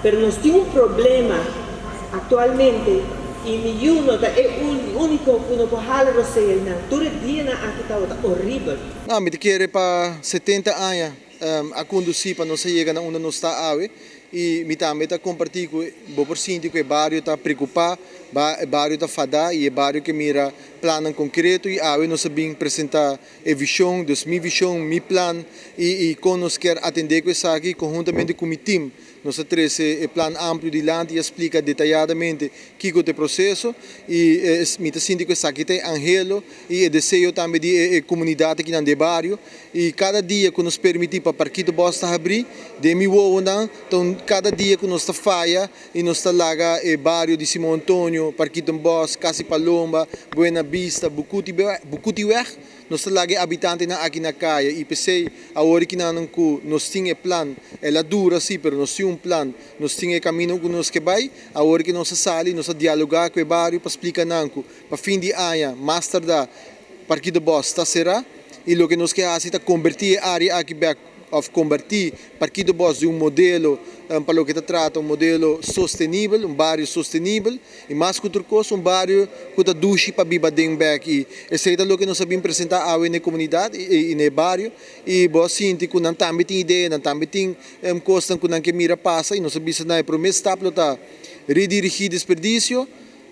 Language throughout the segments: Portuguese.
pero nós temos um problema atualmente e nenhum é o único que não pode falar você na todo dia na aqui está horrível. Não, me quer para 70 anos a conduzir para não chegar na onde nós está hoje e me também está compartilhar com o porcento que o bairro está preocupado, o bairro está fadado e o bairro que mira plano concreto e hoje nós sabemos apresentar a visão, minha visão, meu plano e quando nós quer atender com isso aqui conjuntamente com o time. Nós trazemos o plano amplo de lá e explica detalhadamente o que é o processo e me sinto que isso aqui tem angelo e desejo também de comunidade aqui no bairro e cada dia que nos permite para Parquito Boss abrir, de mim então cada dia que nós está falha e nós está lá o bairro de Simão Antônio, Parquito Boss, Casa Palomba, Buena Vista, Bucuti Weg, nós está lá habitantes aqui na caia e pensei a hora que nós temos plano, ela dura sim, mas nós temos plano, nós temos caminho que nós que vai, a hora que nós saímos, nós dialogar com o bairro para explicar nanco, para fim de ano, mais tarde, Parquito Boss está será e o que nós queremos é convertir a área aqui of convertir Parquito Boss de modelo para o que trata modelo sustentável, bairro sustentável e mais que outra coisa, bairro que está duche para viver dentro e esse é o que nós sabemos apresentar na comunidade e no bairro e boa sinto que não também tem ideia, não também tem coisa que não que mira passa e nós sabemos na promessa está redirigir desperdício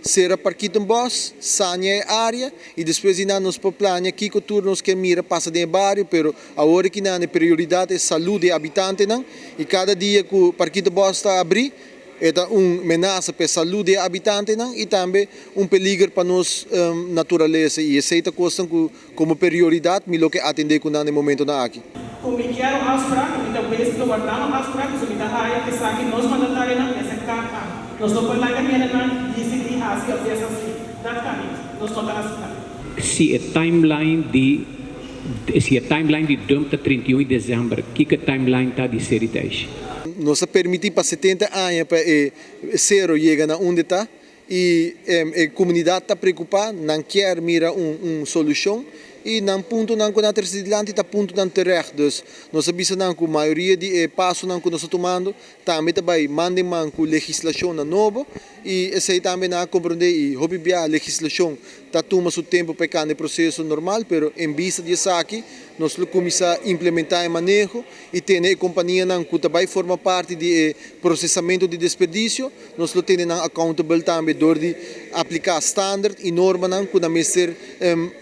será Parquito Boss, sanya a área e depois ainda nos plano aqui que turnos que mira passa dentro do bairro, pero a hora que não é prioridade é saúde do habitante não e cada dia que o Parquito Boss está a abrir é uma ameaça para a saúde do habitante não e também perigo para nós natureza e essa é a coisa como prioridade me lo que atender com no momento na aqui. Como que era o aspra, então vez que guardamos o aspra, que subita raia que sabe nós mandatário na essa capa. Nós não podemos lá que na disse que assim ou dessa assim. Praticamente, nós não estamos se a timeline de dump está 31 de dezembro, que a timeline está de seriedade? Nós permitir para 70 anos para zero chegar na onde está e a comunidade está preocupada, não quer mirar uma solução e não ponto não na terceira está ponto não terreno. Então nós sabemos não que a maioria de passos não que nós estamos tomando também vai mandar com legislação nova e esse aí também não compreender e hobby a legislação está tomando seu tempo para cada processo normal, pero em vista disso aqui nós começamos a implementar o manejo e tem a companhia que também forma parte do processamento de desperdício, nós temos accountable também de aplicar standard e norma que na mestre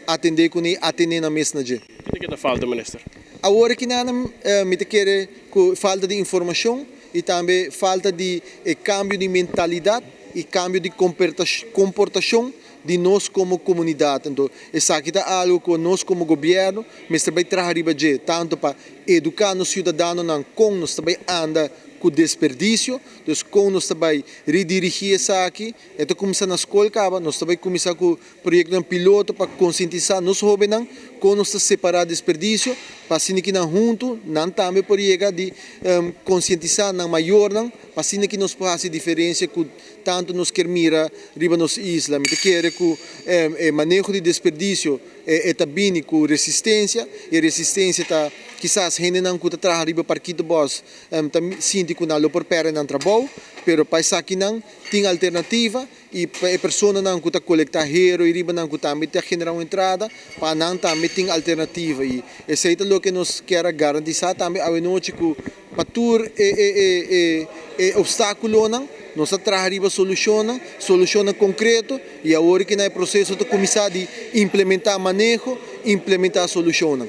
atender com atender na mesma dia. O que falta, ministro? Agora que não me quer falta de informação e também falta de cambio de mentalidade e cambio de comportação de nós como comunidade. Então, isso aqui é algo que nós como governo, mas também trabalhamos tanto para educar os cidadãos como nós também anda com desperdício, então como nós também redirigir isso aqui, então começar na escola, nós também começar com o projeto piloto para conscientizar os jovens como nós separar desperdício, para assim que não junto, não também por chegar de conscientizar na maior, para assim que nós fazer diferença com tanto nos quer mira riba nos isla, me quer que o manejo de desperdício é também com resistência e resistência está quizás gente não que trabalha riba Parquito Boss sinto que não por perto não trabalho, pero para isso aqui não tem alternativa e a pessoa não que coletar dinheiro e riba não que também tem generar uma entrada para não também tem alternativa e esse é o que nós quer garantir também a noite que para tur obstáculo não nós trabalhamos solução concreto e agora que no processo de começar a implementar manejo, implementar solução.